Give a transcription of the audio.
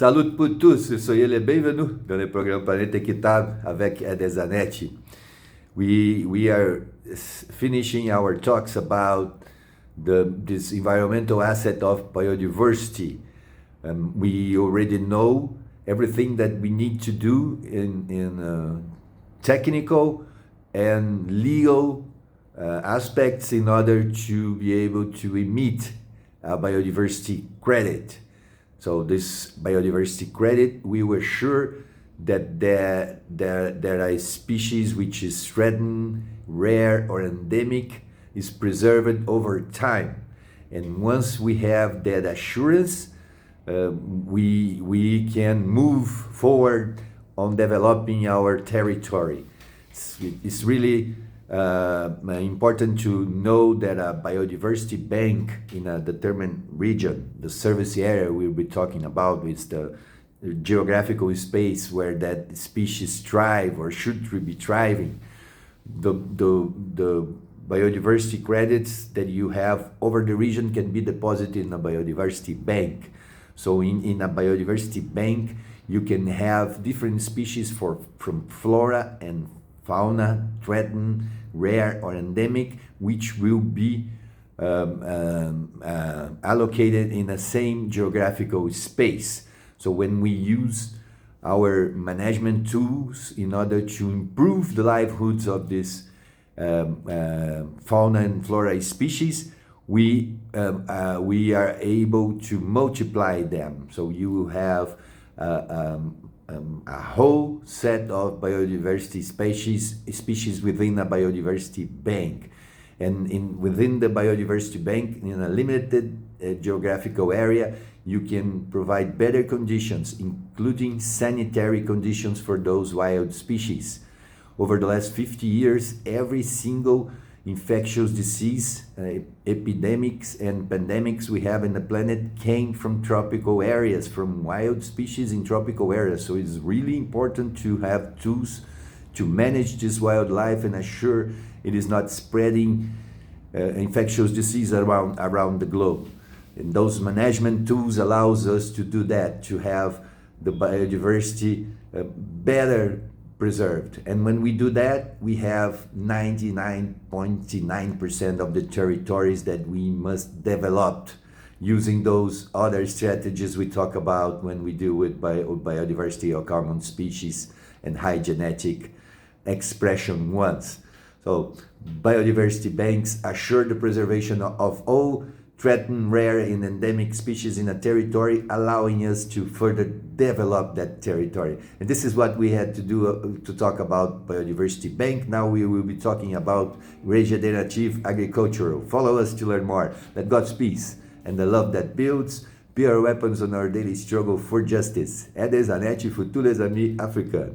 Salut pour tous, soyez les bienvenus dans le programme Planète Équitable avec Zanetti. We are finishing our talks about this environmental asset of biodiversity. We already know everything that we need to do in technical and legal aspects in order to be able to emit a biodiversity credit. So this biodiversity credit, we were sure that there are species which is threatened, rare or endemic, is preserved over time. And once we have that assurance, we can move forward on developing our territory. It's really important to know that a biodiversity bank in a determined region, the service area we'll be talking about, is the geographical space where that species thrive or should be thriving. The biodiversity credits that you have over the region can be deposited in a biodiversity bank. So in a biodiversity bank, you can have different species from flora and fauna, threatened, rare or endemic, which will be allocated in the same geographical space. So when we use our management tools in order to improve the livelihoods of this fauna and flora species, we are able to multiply them. So you will have a whole set of biodiversity species within a biodiversity bank. And within the biodiversity bank, in a limited geographical area, you can provide better conditions, including sanitary conditions for those wild species. Over the last 50 years, every single infectious disease, epidemics and pandemics we have in the planet came from tropical areas, from wild species in tropical areas. So it's really important to have tools to manage this wildlife and assure it is not spreading infectious disease around the globe. And those management tools allows us to do that, to have the biodiversity better preserved. And when we do that, we have 99.9% of the territories that we must develop using those other strategies we talk about when we deal with biodiversity or common species and high genetic expression ones. So biodiversity banks assure the preservation of all threatened, rare and endemic species in a territory, allowing us to further develop that territory. And this is what we had to do to talk about biodiversity bank. Now we will be talking about regenerative agriculture. Follow us to learn more. Let God's peace and the love that builds be our weapons on our daily struggle for justice. Zanetti, pour tous les amis africains.